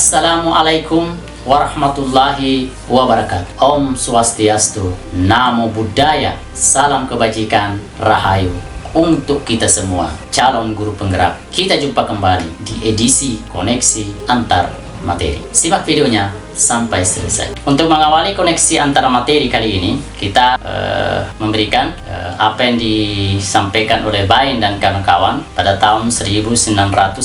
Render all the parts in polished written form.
Assalamualaikum warahmatullahi wabarakatuh. Om Swastiastu, Namo Buddhaya, salam kebajikan, rahayu untuk kita semua calon guru penggerak. Kita jumpa kembali di edisi koneksi antar materi. Simak videonya sampai selesai. Untuk mengawali koneksi antar materi kali ini, kita memberikan apa yang disampaikan oleh Bain dan kawan-kawan pada tahun 1999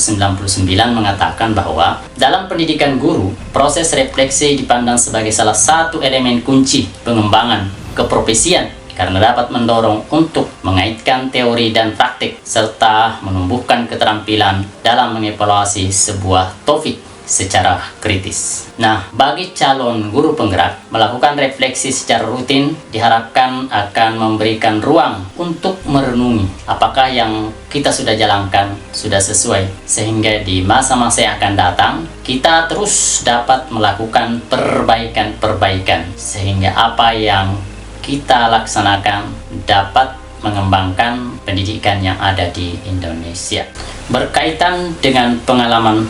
mengatakan bahwa dalam pendidikan guru, proses refleksi dipandang sebagai salah satu elemen kunci pengembangan keprofesian karena dapat mendorong untuk mengaitkan teori dan praktik serta menumbuhkan keterampilan dalam mengevaluasi sebuah topik secara kritis. Nah, bagi calon guru penggerak, melakukan refleksi secara rutin diharapkan akan memberikan ruang untuk merenungi apakah yang kita sudah jalankan sudah sesuai, sehingga di masa-masa yang akan datang kita terus dapat melakukan perbaikan-perbaikan sehingga apa yang kita laksanakan dapat mengembangkan pendidikan yang ada di Indonesia. Berkaitan dengan pengalaman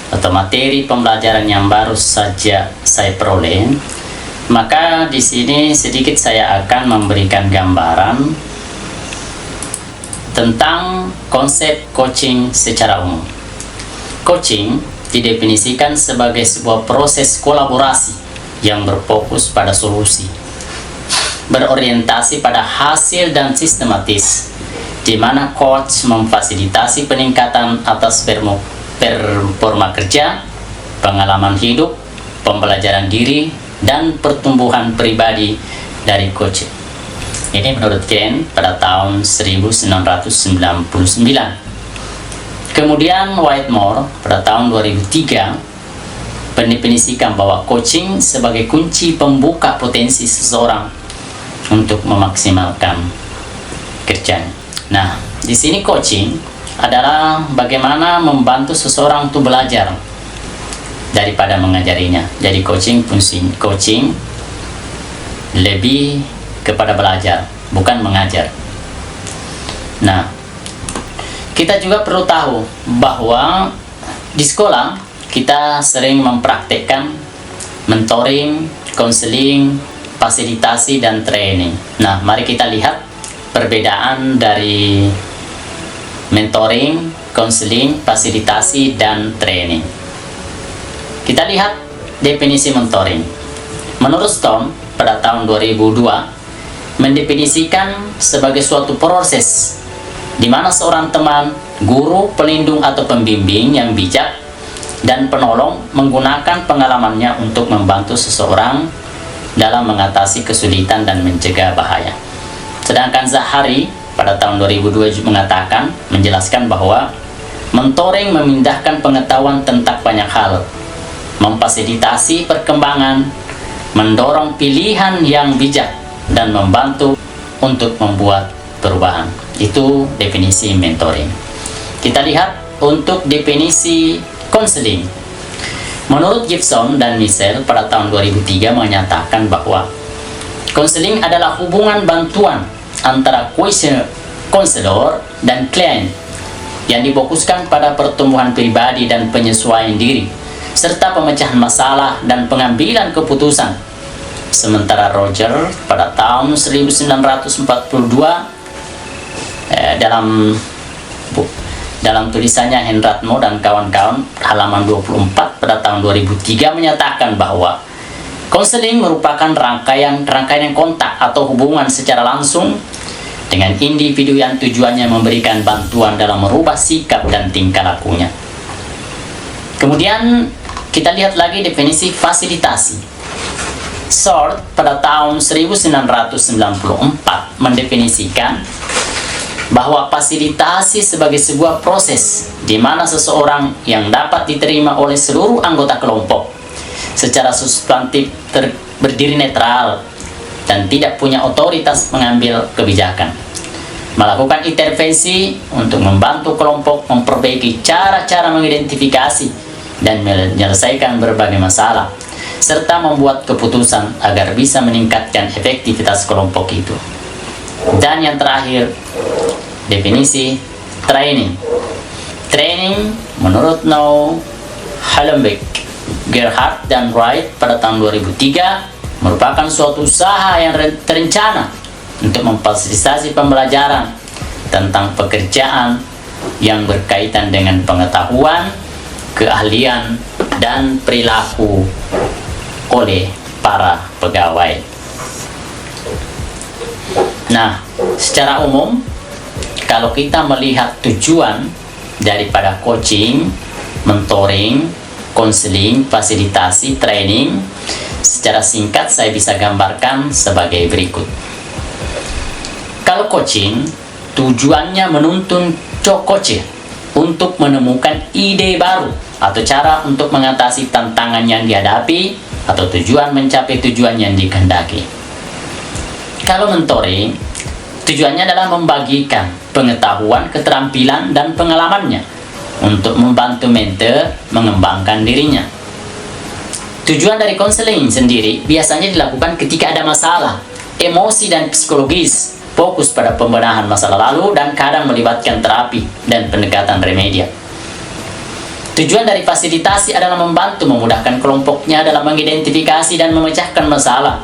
atau materi pembelajaran yang baru saja saya peroleh, maka di sini sedikit saya akan memberikan gambaran tentang konsep coaching secara umum. Coaching didefinisikan sebagai sebuah proses kolaborasi yang berfokus pada solusi, berorientasi pada hasil dan sistematis, di mana coach memfasilitasi peningkatan atas performa kerja, pengalaman hidup, pembelajaran diri, dan pertumbuhan pribadi dari coach. Ini menurut Ken pada tahun 1999. Kemudian Whitmore pada tahun 2003 mendefinisikan bahwa coaching sebagai kunci pembuka potensi seseorang untuk memaksimalkan kerjanya. Nah, di sini coaching adalah bagaimana membantu seseorang untuk belajar daripada mengajarinya. Jadi coaching lebih kepada belajar, bukan mengajar. Nah, kita juga perlu tahu bahwa di sekolah kita sering mempraktekkan mentoring, konseling, fasilitasi, dan training. Nah, mari kita lihat perbedaan dari mentoring, konseling, fasilitasi, dan training. Kita lihat definisi mentoring. Menurut Storm pada tahun 2002 mendefinisikan sebagai suatu proses di mana seorang teman, guru, pelindung, atau pembimbing yang bijak dan penolong menggunakan pengalamannya untuk membantu seseorang dalam mengatasi kesulitan dan mencegah bahaya. Sedangkan Zahari pada tahun 2002 mengatakan, menjelaskan bahwa mentoring memindahkan pengetahuan tentang banyak hal, memfasilitasi perkembangan, mendorong pilihan yang bijak, dan membantu untuk membuat perubahan. Itu definisi mentoring. Kita lihat untuk definisi konseling. Menurut Gibson dan Michel pada tahun 2003 menyatakan bahwa konseling adalah hubungan bantuan antara konselor dan klien yang difokuskan pada pertumbuhan pribadi dan penyesuaian diri serta pemecahan masalah dan pengambilan keputusan. Sementara Roger pada tahun 1942 dalam tulisannya Henratmo dan kawan-kawan halaman 24 pada tahun 2003 menyatakan bahwa konseling merupakan rangkaian kontak atau hubungan secara langsung dengan individu yang tujuannya memberikan bantuan dalam merubah sikap dan tingkah lakunya. Kemudian kita lihat lagi definisi fasilitasi. Short pada tahun 1994 mendefinisikan bahwa fasilitasi sebagai sebuah proses di mana seseorang yang dapat diterima oleh seluruh anggota kelompok secara substantif berdiri netral dan tidak punya otoritas mengambil kebijakan, melakukan intervensi untuk membantu kelompok memperbaiki cara-cara mengidentifikasi dan menyelesaikan berbagai masalah, serta membuat keputusan agar bisa meningkatkan efektivitas kelompok itu. Dan yang terakhir, definisi training. Training menurut No Hallenbeck, Gerhard, dan Wright pada tahun 2003 merupakan suatu usaha yang terencana untuk memfasilitasi pembelajaran tentang pekerjaan yang berkaitan dengan pengetahuan, keahlian, dan perilaku oleh para pegawai. Nah, secara umum, kalau kita melihat tujuan daripada coaching, mentoring, konseling, fasilitasi, training, secara singkat saya bisa gambarkan sebagai berikut. Kalau coaching, tujuannya menuntun coach untuk menemukan ide baru atau cara untuk mengatasi tantangan yang dihadapi atau tujuan mencapai tujuan yang dikehendaki. Kalau mentoring, tujuannya adalah membagikan pengetahuan, keterampilan, dan pengalamannya untuk membantu mentor mengembangkan dirinya. Tujuan dari konseling sendiri biasanya dilakukan ketika ada masalah, emosi dan psikologis, fokus pada pembenahan masalah lalu, dan kadang melibatkan terapi dan pendekatan remedial. Tujuan dari fasilitasi adalah membantu memudahkan kelompoknya dalam mengidentifikasi dan memecahkan masalah,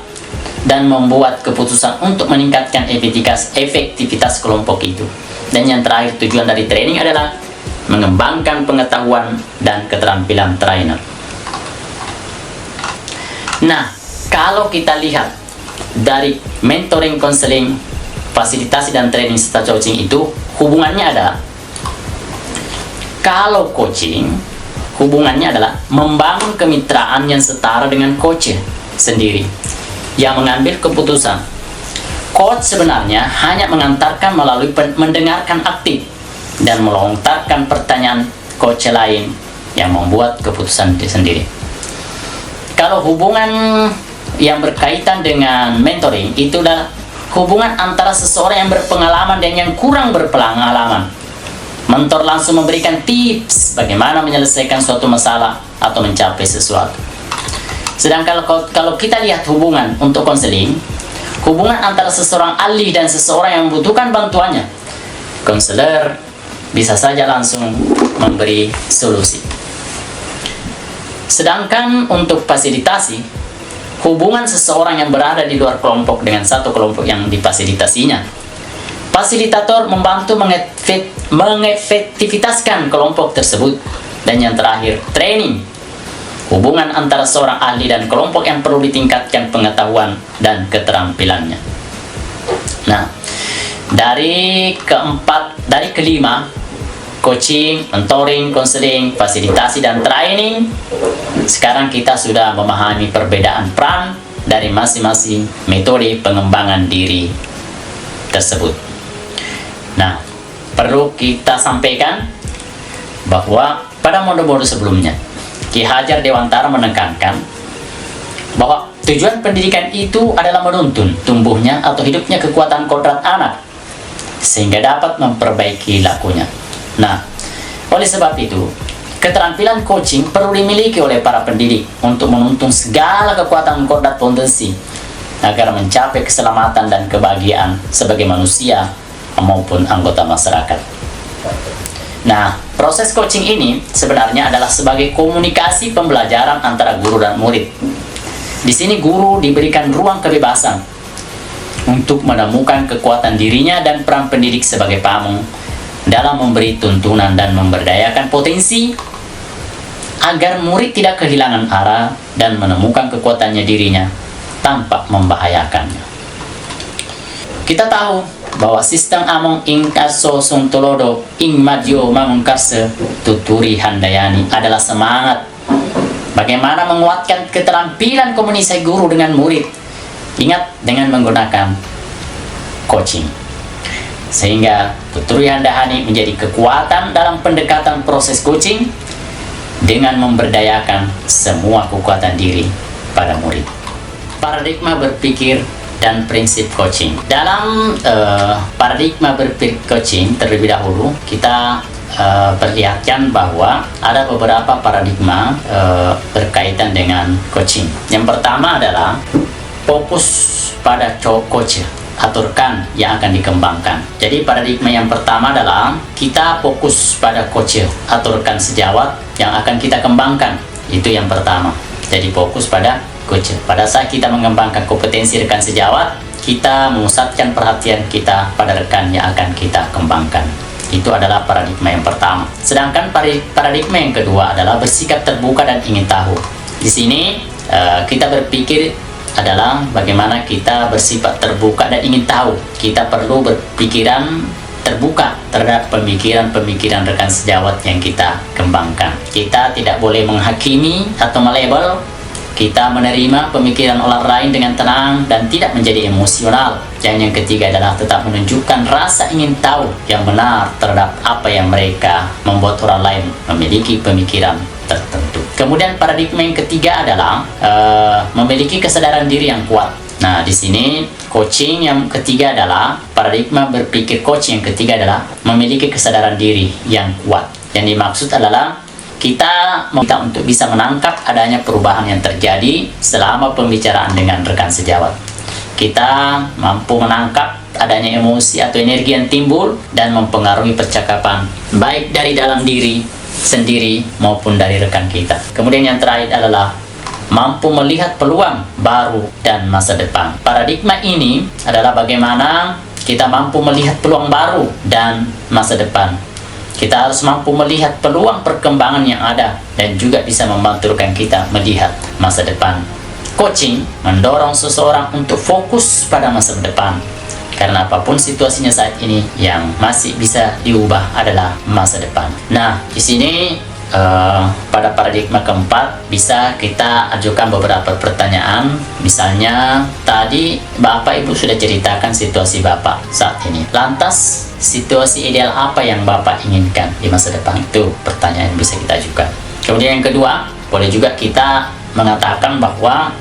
dan membuat keputusan untuk meningkatkan efektivitas kelompok itu. Dan yang terakhir, tujuan dari training adalah mengembangkan pengetahuan dan keterampilan trainer. Nah, kalau kita lihat dari mentoring, konseling, fasilitasi, dan training serta coaching itu, hubungannya adalah, kalau coaching, hubungannya adalah membangun kemitraan yang setara dengan coach sendiri yang mengambil keputusan. Coach sebenarnya hanya mengantarkan melalui mendengarkan aktif dan melontarkan pertanyaan coach lain yang membuat keputusan sendiri. Kalau hubungan yang berkaitan dengan mentoring, itu adalah hubungan antara seseorang yang berpengalaman dan yang kurang berpengalaman. Mentor langsung memberikan tips bagaimana menyelesaikan suatu masalah atau mencapai sesuatu. Sedangkan kalau kita lihat hubungan untuk konseling, hubungan antara seseorang ahli dan seseorang yang membutuhkan bantuannya, konselor bisa saja langsung memberi solusi. Sedangkan untuk fasilitasi, hubungan seseorang yang berada di luar kelompok dengan satu kelompok yang difasilitasinya. Fasilitator membantu mengefektivitaskan kelompok tersebut. Dan yang terakhir, training, hubungan antara seorang ahli dan kelompok yang perlu ditingkatkan pengetahuan dan keterampilannya. Nah, dari kelima, coaching, mentoring, konseling, fasilitasi, dan training, sekarang kita sudah memahami perbedaan peran dari masing-masing metode pengembangan diri tersebut. Nah, perlu kita sampaikan bahwa pada mode-mode sebelumnya, Ki Hajar Dewantara menekankan bahwa tujuan pendidikan itu adalah menuntun tumbuhnya atau hidupnya kekuatan kodrat anak sehingga dapat memperbaiki lakunya. Nah, oleh sebab itu, keterampilan coaching perlu dimiliki oleh para pendidik untuk menuntun segala kekuatan kodrat potensi agar mencapai keselamatan dan kebahagiaan sebagai manusia maupun anggota masyarakat. Nah, proses coaching ini sebenarnya adalah sebagai komunikasi pembelajaran antara guru dan murid. Di sini guru diberikan ruang kebebasan untuk menemukan kekuatan dirinya dan peran pendidik sebagai pamong dalam memberi tuntunan dan memberdayakan potensi agar murid tidak kehilangan arah dan menemukan kekuatannya dirinya tanpa membahayakannya. Kita tahu bahwa sistem among ing kaso suntolodo ing madyo mamungkase tuturi handayani adalah semangat bagaimana menguatkan keterampilan komunikasi guru dengan murid. Ingat, dengan menggunakan coaching. Sehingga Tuturi Handayani menjadi kekuatan dalam pendekatan proses coaching dengan memberdayakan semua kekuatan diri pada murid. Paradigma berpikir dan prinsip coaching. Dalam paradigma berpikir coaching terlebih dahulu kita perlihatkan bahwa ada beberapa paradigma berkaitan dengan coaching. Yang pertama adalah fokus pada coach aturkan yang akan dikembangkan. Jadi paradigma yang pertama adalah kita fokus pada coach, aturkan sejawat yang akan kita kembangkan. Itu yang pertama. Jadi fokus pada coach. Pada saat kita mengembangkan kompetensi rekan sejawat, kita memusatkan perhatian kita pada rekan yang akan kita kembangkan. Itu adalah paradigma yang pertama. Sedangkan paradigma yang kedua adalah bersikap terbuka dan ingin tahu. Di sini kita berpikir adalah bagaimana kita bersifat terbuka dan ingin tahu. Kita perlu berpikiran terbuka terhadap pemikiran-pemikiran rekan sejawat yang kita kembangkan. Kita tidak boleh menghakimi atau melabel. Kita menerima pemikiran orang lain dengan tenang dan tidak menjadi emosional. Dan yang ketiga adalah tetap menunjukkan rasa ingin tahu yang benar terhadap apa yang mereka membuat orang lain memiliki pemikiran tertentu. Kemudian paradigma yang ketiga adalah memiliki kesadaran diri yang kuat. Nah, di sini coaching yang ketiga adalah paradigma berpikir coach yang ketiga adalah memiliki kesadaran diri yang kuat. Yang dimaksud adalah kita meminta untuk bisa menangkap adanya perubahan yang terjadi selama pembicaraan dengan rekan sejawat. Kita mampu menangkap adanya emosi atau energi yang timbul dan mempengaruhi percakapan baik dari dalam diri sendiri maupun dari rekan kita. Kemudian yang terakhir adalah mampu melihat peluang baru dan masa depan. Paradigma ini adalah bagaimana kita mampu melihat peluang baru dan masa depan. Kita harus mampu melihat peluang perkembangan yang ada dan juga bisa membantu rekan kita melihat masa depan. Coaching mendorong seseorang untuk fokus pada masa depan. Karena apapun situasinya saat ini, yang masih bisa diubah adalah masa depan. Nah, di sini pada paradigma keempat bisa kita ajukan beberapa pertanyaan. Misalnya tadi Bapak Ibu sudah ceritakan situasi Bapak saat ini. Lantas situasi ideal apa yang Bapak inginkan di masa depan? Itu pertanyaan yang bisa kita ajukan. Kemudian yang kedua, boleh juga kita mengatakan bahwa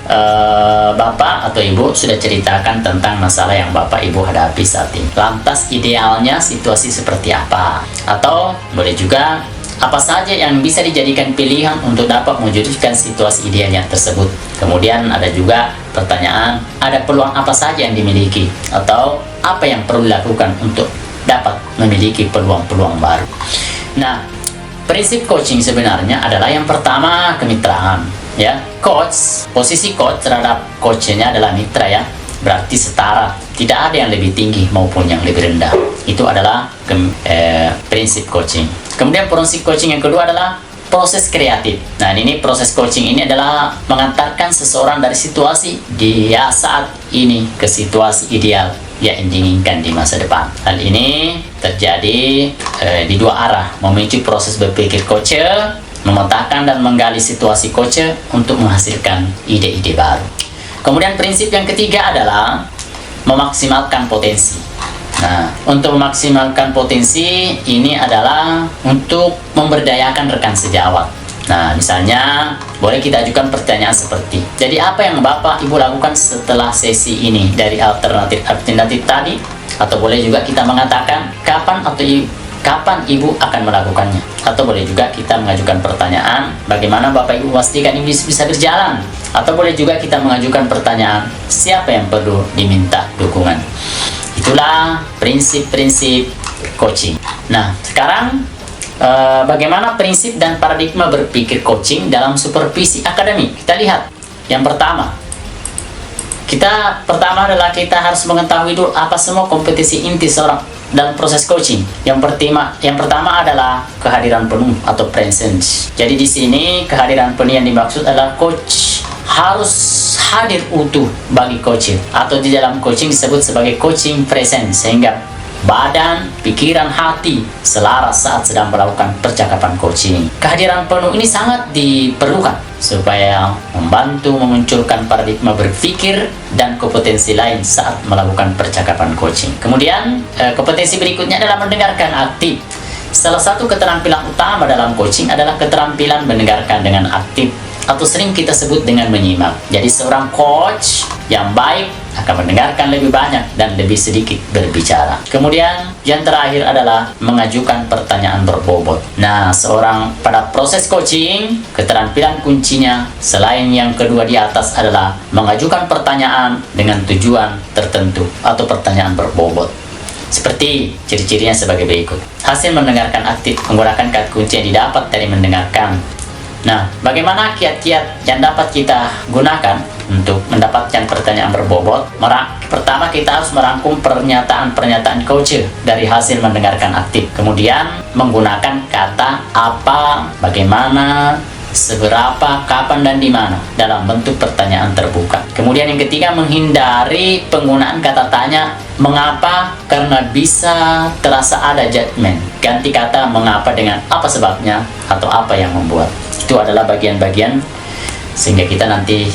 Bapak atau Ibu sudah ceritakan tentang masalah yang Bapak Ibu hadapi saat ini. Lantas idealnya situasi seperti apa? Atau boleh juga apa saja yang bisa dijadikan pilihan untuk dapat mewujudkan situasi idealnya tersebut. Kemudian ada juga pertanyaan, ada peluang apa saja yang dimiliki? Atau apa yang perlu dilakukan untuk dapat memiliki peluang-peluang baru? Nah, prinsip coaching sebenarnya adalah yang pertama kemitraan. Ya, coach, posisi coach terhadap coachnya adalah mitra ya, berarti setara, tidak ada yang lebih tinggi maupun yang lebih rendah. Itu adalah prinsip coaching. Kemudian prinsip coaching yang kedua adalah proses kreatif. Nah, ini proses coaching ini adalah mengantarkan seseorang dari situasi dia saat ini ke situasi ideal yang diinginkan di masa depan. Hal ini terjadi di dua arah, memicu proses berpikir coach, memetakan dan menggali situasi coach untuk menghasilkan ide-ide baru. Kemudian prinsip yang ketiga adalah memaksimalkan potensi. Nah, untuk memaksimalkan potensi ini adalah untuk memberdayakan rekan sejawat. Nah, misalnya boleh kita ajukan pertanyaan seperti, jadi apa yang Bapak Ibu lakukan setelah sesi ini dari alternatif tadi? Atau boleh juga kita mengatakan kapan Ibu akan melakukannya? Atau boleh juga kita mengajukan pertanyaan, bagaimana Bapak Ibu memastikan ini bisa berjalan? Atau boleh juga kita mengajukan pertanyaan, siapa yang perlu diminta dukungan? Itulah prinsip-prinsip coaching. Nah, sekarang bagaimana prinsip dan paradigma berpikir coaching dalam supervisi akademik? Kita lihat. Yang pertama adalah kita harus mengetahui dulu apa semua kompetisi inti seorang dalam proses coaching. Yang pertama adalah kehadiran penuh atau presence. Jadi di sini kehadiran penuh yang dimaksud adalah coach harus hadir utuh bagi coaching, atau di dalam coaching disebut sebagai coaching presence, sehingga badan, pikiran, hati selaras saat sedang melakukan percakapan coaching. Kehadiran penuh ini sangat diperlukan supaya membantu memunculkan paradigma berpikir dan kompetensi lain saat melakukan percakapan coaching. Kemudian kompetensi berikutnya adalah mendengarkan aktif. Salah satu keterampilan utama dalam coaching adalah keterampilan mendengarkan dengan aktif, atau sering kita sebut dengan menyimak. Jadi seorang coach yang baik akan mendengarkan lebih banyak dan lebih sedikit berbicara. Kemudian yang terakhir adalah mengajukan pertanyaan berbobot. Nah, pada proses coaching, keterampilan kuncinya selain yang kedua di atas adalah mengajukan pertanyaan dengan tujuan tertentu atau pertanyaan berbobot. Seperti ciri-cirinya sebagai berikut. Hasil mendengarkan aktif menggunakan kata kunci yang didapat dari mendengarkan. Nah, bagaimana kiat-kiat yang dapat kita gunakan untuk mendapatkan pertanyaan berbobot? Pertama, kita harus merangkum pernyataan-pernyataan coach dari hasil mendengarkan aktif. Kemudian, menggunakan kata apa, bagaimana, seberapa, kapan, dan di mana dalam bentuk pertanyaan terbuka. Kemudian yang ketiga, menghindari penggunaan kata tanya mengapa karena bisa terasa ada judgment. Ganti kata mengapa dengan apa sebabnya atau apa yang membuat. Itu adalah bagian-bagian sehingga kita nanti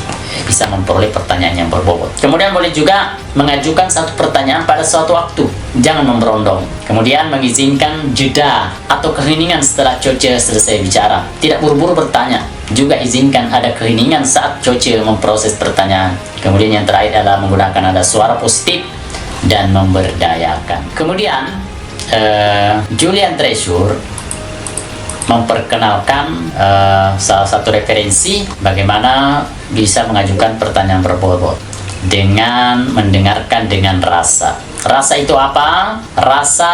bisa memperoleh pertanyaan yang berbobot. Kemudian boleh juga mengajukan satu pertanyaan pada suatu waktu, jangan memberondong. Kemudian mengizinkan jeda atau keheningan setelah coach selesai bicara. Tidak buru-buru bertanya. Juga izinkan ada keheningan saat coach memproses pertanyaan. Kemudian yang terakhir adalah menggunakan ada suara positif dan memberdayakan. Kemudian Julian Treasure memperkenalkan salah satu referensi bagaimana bisa mengajukan pertanyaan berbobot dengan mendengarkan dengan rasa. Rasa itu apa? Rasa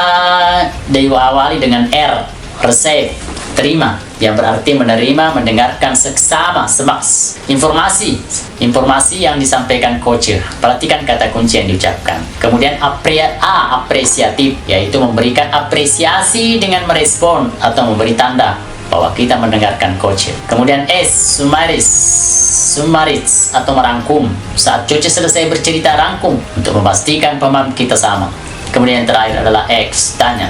diawali dengan R, receive, terima, yang berarti menerima, mendengarkan seksama, semaks. Informasi yang disampaikan coach. Perhatikan kata kunci yang diucapkan. Kemudian apresiatif, yaitu memberikan apresiasi dengan merespon atau memberi tanda bahwa kita mendengarkan coach. Kemudian S, sumaris atau merangkum. Saat coach selesai bercerita, rangkum untuk memastikan pemahaman kita sama. Kemudian yang terakhir adalah X, tanya.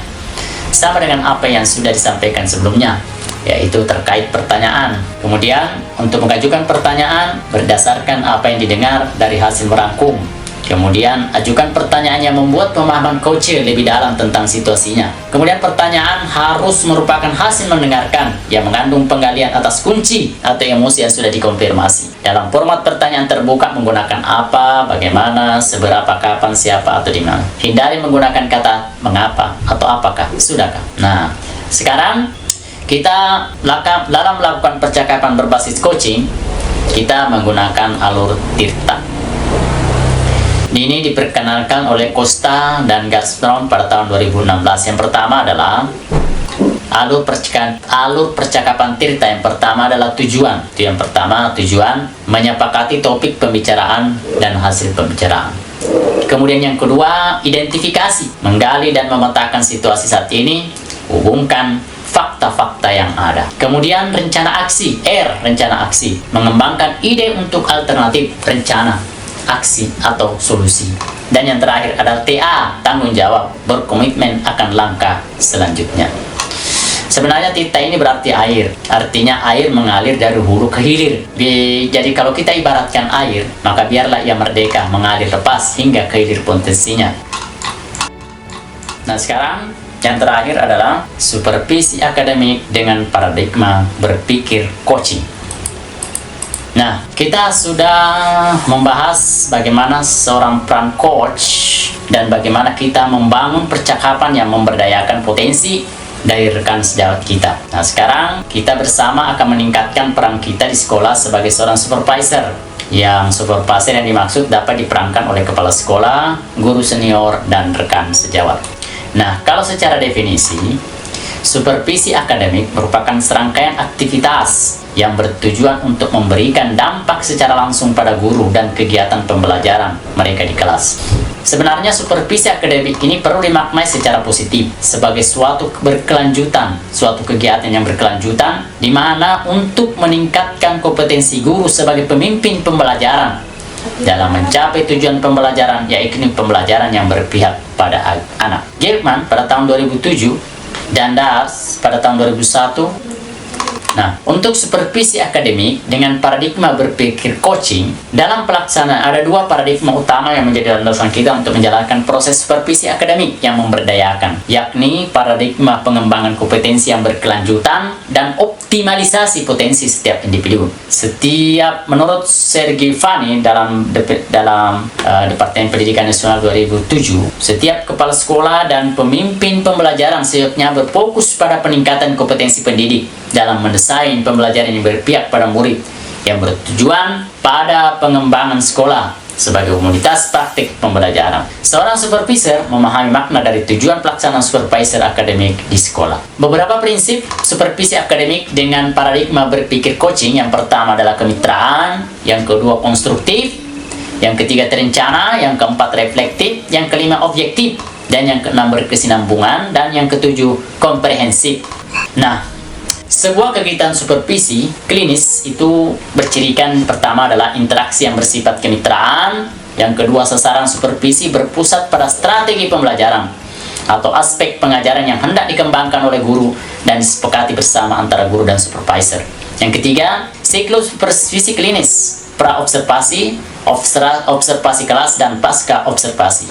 Sama dengan apa yang sudah disampaikan sebelumnya, yaitu terkait pertanyaan. Kemudian untuk mengajukan pertanyaan berdasarkan apa yang didengar dari hasil merangkum. Kemudian ajukan pertanyaan yang membuat pemahaman coach lebih dalam tentang situasinya. Kemudian pertanyaan harus merupakan hasil mendengarkan yang mengandung penggalian atas kunci atau emosi yang sudah dikonfirmasi. Dalam format pertanyaan terbuka menggunakan apa, bagaimana, seberapa, kapan, siapa, atau di mana. Hindari menggunakan kata mengapa atau apakah, sudahkah. Nah, sekarang kita dalam melakukan percakapan berbasis coaching, kita menggunakan alur Tirta. Ini diperkenalkan oleh Costa dan Gaston pada tahun 2016. Yang pertama adalah alur percakapan Tirta. Yang pertama adalah tujuan. Itu yang pertama, tujuan menyepakati topik pembicaraan dan hasil pembicaraan. Kemudian yang kedua, identifikasi, menggali dan memetakan situasi saat ini, hubungkan fakta-fakta yang ada. Kemudian rencana aksi, rencana aksi, mengembangkan ide untuk alternatif rencana aksi atau solusi. Dan yang terakhir adalah TA, tanggung jawab, berkomitmen akan langkah selanjutnya. Sebenarnya Tirta ini berarti air, artinya air mengalir dari hulu ke hilir. Jadi kalau kita ibaratkan air, maka biarlah ia merdeka mengalir lepas hingga ke hilir potensinya. Nah, sekarang yang terakhir adalah supervisi akademik dengan paradigma berpikir coaching. Nah, kita sudah membahas bagaimana seorang peran coach dan bagaimana kita membangun percakapan yang memberdayakan potensi dari rekan sejawat kita. Nah, sekarang kita bersama akan meningkatkan peran kita di sekolah sebagai seorang supervisor. Yang supervisor yang dimaksud dapat diperankan oleh kepala sekolah, guru senior, dan rekan sejawat. Nah, kalau secara definisi, supervisi akademik merupakan serangkaian aktivitas yang bertujuan untuk memberikan dampak secara langsung pada guru dan kegiatan pembelajaran mereka di kelas. Sebenarnya supervisi akademik ini perlu dimaknai secara positif sebagai suatu berkelanjutan, suatu kegiatan yang berkelanjutan di mana untuk meningkatkan kompetensi guru sebagai pemimpin pembelajaran dalam mencapai tujuan pembelajaran, yaitu pembelajaran yang berpihak pada anak. Gelman pada tahun 2007 dan Das pada tahun 2001 Nah, untuk supervisi akademik dengan paradigma berpikir coaching, dalam pelaksanaan ada dua paradigma utama yang menjadi landasan kita untuk menjalankan proses supervisi akademik yang memberdayakan, yakni paradigma pengembangan kompetensi yang berkelanjutan dan optimalisasi potensi setiap individu. Menurut Sergei Fani dalam Departemen Pendidikan Nasional 2007, setiap kepala sekolah dan pemimpin pembelajaran seyogyanya berfokus pada peningkatan kompetensi pendidik dalam mendesain pembelajaran yang berpihak pada murid, yang bertujuan pada pengembangan sekolah sebagai komunitas praktik pembelajaran. Seorang supervisor memahami makna dari tujuan pelaksanaan supervisor akademik di sekolah. Beberapa prinsip supervisi akademik dengan paradigma berpikir coaching: yang pertama adalah kemitraan, yang kedua konstruktif, yang ketiga terencana, yang keempat reflektif, yang kelima objektif, dan yang keenam berkesinambungan, dan yang ketujuh komprehensif. Nah, sebuah kegiatan supervisi klinis itu bercirikan pertama adalah interaksi yang bersifat kemitraan, yang kedua sasaran supervisi berpusat pada strategi pembelajaran atau aspek pengajaran yang hendak dikembangkan oleh guru dan disepakati bersama antara guru dan supervisor. Yang ketiga, siklus supervisi klinis, pra-observasi, observasi kelas, dan pasca observasi.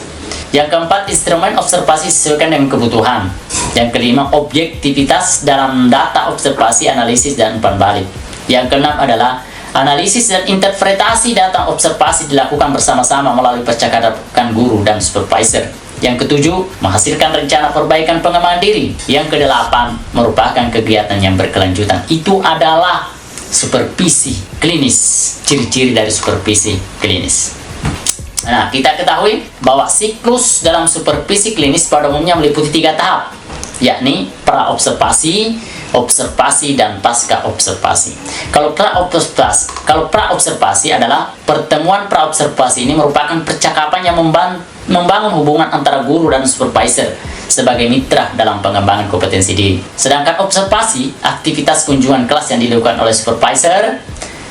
Yang keempat, instrumen observasi sesuaikan dengan kebutuhan. Yang kelima, objektivitas dalam data observasi, analisis, dan umpan balik. Yang keenam adalah analisis dan interpretasi data observasi dilakukan bersama-sama melalui percakapan guru dan supervisor. Yang ketujuh, menghasilkan rencana perbaikan pengembangan diri. Yang kedelapan, merupakan kegiatan yang berkelanjutan. Itu adalah supervisi klinis, ciri-ciri dari supervisi klinis. Nah, kita ketahui bahwa siklus dalam supervisi klinis pada umumnya meliputi 3 tahap, yakni pra-observasi, observasi, dan pasca observasi. Kalau pra-observasi adalah pertemuan pra-observasi ini merupakan percakapan yang membangun hubungan antara guru dan supervisor sebagai mitra dalam pengembangan kompetensi diri. Sedangkan observasi, aktivitas kunjungan kelas yang dilakukan oleh supervisor.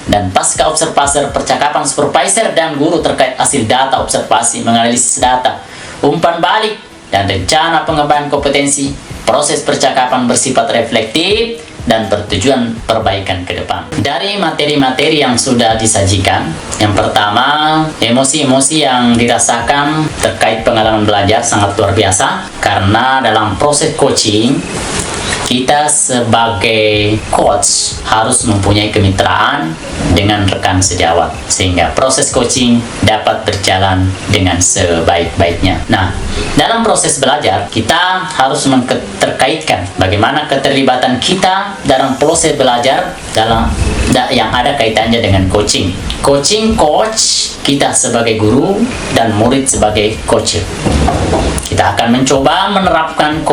Dan pasca observasi, percakapan supervisor dan guru terkait hasil data observasi, menganalisis data, umpan balik, dan rencana pengembangan kompetensi. Proses percakapan bersifat reflektif dan bertujuan perbaikan ke depan. Dari materi-materi yang sudah disajikan, yang pertama, emosi-emosi yang dirasakan terkait pengalaman belajar sangat luar biasa, karena dalam proses coaching kita sebagai coach harus mempunyai kemitraan dengan rekan sejawat sehingga proses coaching dapat berjalan dengan sebaik-baiknya. Nah, dalam proses belajar kita harus terkaitkan bagaimana keterlibatan kita dalam proses belajar yang ada kaitannya dengan coaching. Coach kita sebagai guru dan murid sebagai coach. Kita akan mencoba menerapkan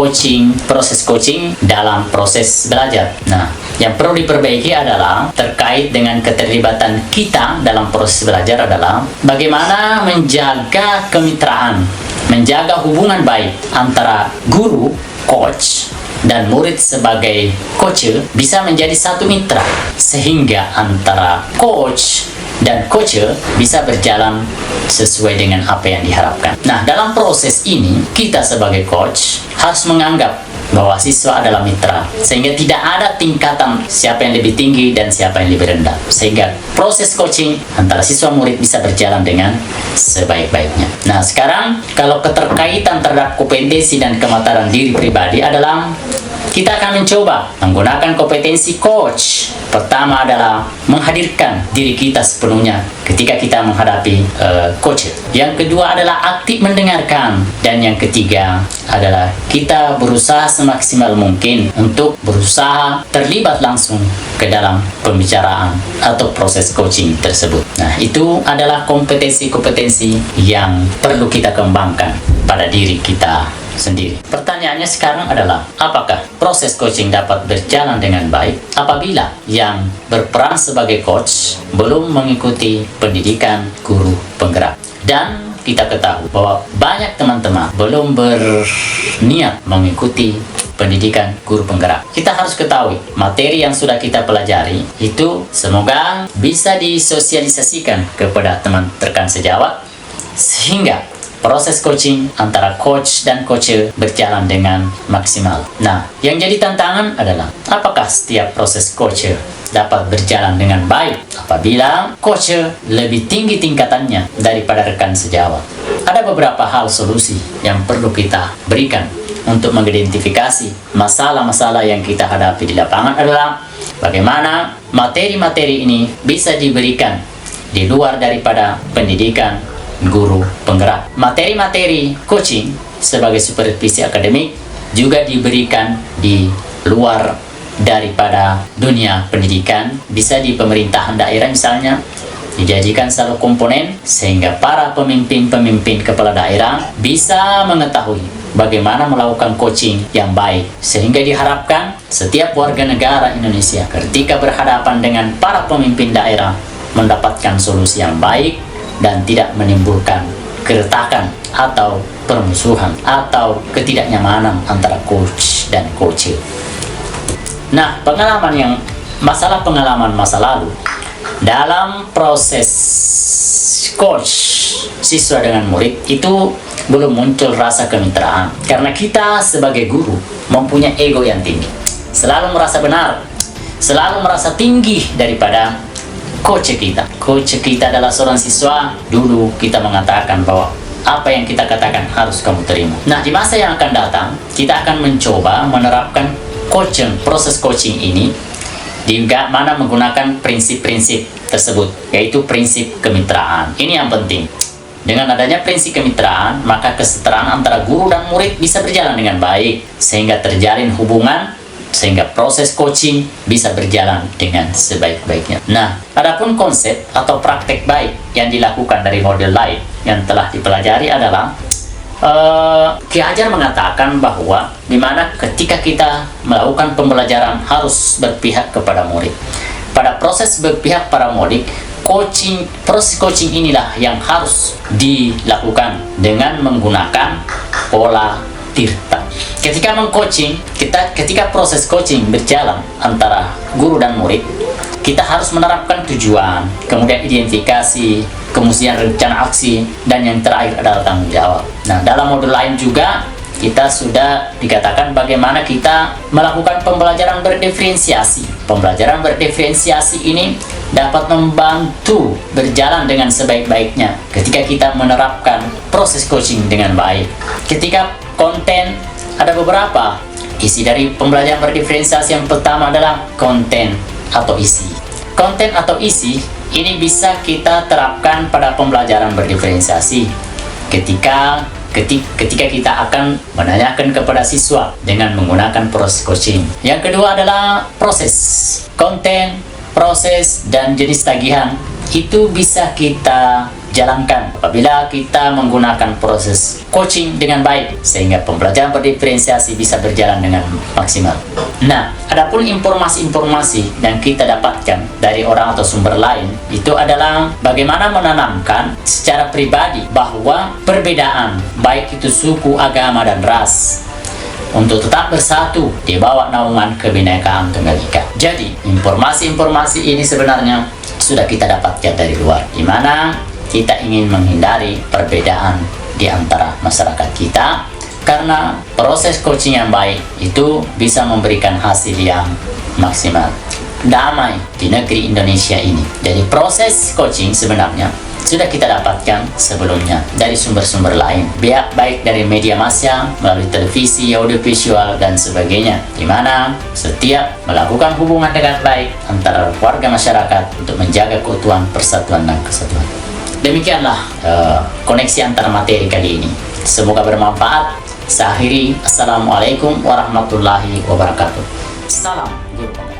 proses coaching dalam proses belajar. Nah, yang perlu diperbaiki adalah terkait dengan keterlibatan kita dalam proses belajar adalah bagaimana menjaga kemitraan, menjaga hubungan baik antara guru, coach, dan murid sebagai coach bisa menjadi satu mitra, sehingga antara coach dan coach bisa berjalan sesuai dengan apa yang diharapkan. Nah, dalam proses ini kita sebagai coach harus menganggap bahwa siswa adalah mitra, sehingga tidak ada tingkatan siapa yang lebih tinggi dan siapa yang lebih rendah, sehingga proses coaching antara siswa murid bisa berjalan dengan sebaik-baiknya. Nah, sekarang kalau keterkaitan terhadap kompetensi dan kemataran diri pribadi adalah kita akan mencoba menggunakan kompetensi coach. Pertama adalah menghadirkan diri kita sepenuhnya ketika kita menghadapi coach. Yang kedua adalah aktif mendengarkan. Dan yang ketiga adalah kita berusaha semaksimal mungkin untuk berusaha terlibat langsung ke dalam pembicaraan atau proses coaching tersebut. Nah, itu adalah kompetensi-kompetensi yang perlu kita kembangkan pada diri kita sendiri. Pertanyaannya sekarang adalah, apakah proses coaching dapat berjalan dengan baik apabila yang berperan sebagai coach belum mengikuti pendidikan guru penggerak? Dan kita ketahui bahwa banyak teman-teman belum berniat mengikuti pendidikan guru penggerak. Kita harus ketahui materi yang sudah kita pelajari itu semoga bisa disosialisasikan kepada teman rekan sejawat, sehingga proses coaching antara coach dan coacher berjalan dengan maksimal. Nah, yang jadi tantangan adalah apakah setiap proses coacher dapat berjalan dengan baik apabila coacher lebih tinggi tingkatannya daripada rekan sejawat. Ada beberapa hal solusi yang perlu kita berikan untuk mengidentifikasi masalah-masalah yang kita hadapi di lapangan adalah bagaimana materi-materi ini bisa diberikan di luar daripada pendidikan guru penggerak. Materi-materi coaching sebagai supervisi akademik juga diberikan di luar daripada dunia pendidikan, bisa di pemerintahan daerah misalnya, dijadikan satu komponen sehingga para pemimpin-pemimpin kepala daerah bisa mengetahui bagaimana melakukan coaching yang baik, sehingga diharapkan setiap warga negara Indonesia ketika berhadapan dengan para pemimpin daerah mendapatkan solusi yang baik dan tidak menimbulkan keretakan atau permusuhan atau ketidaknyamanan antara coach dan coacher. Nah, masalah pengalaman masa lalu dalam proses coach siswa dengan murid itu belum muncul rasa kemitraan, karena kita sebagai guru mempunyai ego yang tinggi, selalu merasa benar, selalu merasa tinggi daripada coach kita. Coach kita adalah seorang siswa. Dulu kita mengatakan bahwa apa yang kita katakan harus kamu terima. Nah, di masa yang akan datang kita akan mencoba menerapkan proses coaching ini di mana menggunakan prinsip-prinsip tersebut, yaitu prinsip kemitraan. Ini yang penting. Dengan adanya prinsip kemitraan, maka kesetaraan antara guru dan murid bisa berjalan dengan baik, sehingga terjalin hubungan, sehingga proses coaching bisa berjalan dengan sebaik-baiknya. Nah, adapun konsep atau praktek baik yang dilakukan dari model lain yang telah dipelajari adalah Ki Hajar mengatakan bahwa dimana ketika kita melakukan pembelajaran harus berpihak kepada murid. Pada proses berpihak pada murid, proses coaching inilah yang harus dilakukan dengan menggunakan pola tirta. Ketika mengcoaching, ketika proses coaching berjalan antara guru dan murid, kita harus menerapkan tujuan, kemudian identifikasi, kemudian rencana aksi, dan yang terakhir adalah tanggung jawab. Nah, dalam modul lain juga kita sudah dikatakan bagaimana kita melakukan pembelajaran berdiferensiasi. Pembelajaran berdiferensiasi ini dapat membantu berjalan dengan sebaik-baiknya ketika kita menerapkan proses coaching dengan baik. Ketika konten, ada beberapa isi dari pembelajaran berdiferensiasi. Yang pertama adalah konten atau isi. Konten atau isi ini bisa kita terapkan pada pembelajaran berdiferensiasi ketika kita akan menanyakan kepada siswa dengan menggunakan proses coaching. Yang kedua adalah proses. Konten, proses, dan jenis tagihan itu bisa kita jalankan apabila kita menggunakan proses coaching dengan baik, sehingga pembelajaran berdiferensiasi bisa berjalan dengan maksimal. Nah, adapun informasi-informasi yang kita dapatkan dari orang atau sumber lain itu adalah bagaimana menanamkan secara pribadi bahwa perbedaan, baik itu suku, agama, dan ras, untuk tetap bersatu di bawah naungan kebinekaan Tunggal Ika. Jadi, informasi-informasi ini sebenarnya sudah kita dapatkan dari luar, di mana kita ingin menghindari perbedaan di antara masyarakat kita, karena proses coaching yang baik itu bisa memberikan hasil yang maksimal, damai di negeri Indonesia ini. Jadi proses coaching sebenarnya sudah kita dapatkan sebelumnya dari sumber-sumber lain, baik dari media massa, melalui televisi, audiovisual, dan sebagainya, di mana setiap melakukan hubungan dengan baik antara warga masyarakat untuk menjaga keutuhan, persatuan, dan kesatuan. Demikianlah koneksi antara materi kali ini. Semoga bermanfaat. Saya akhiri. Assalamualaikum warahmatullahi wabarakatuh. Salam Guru.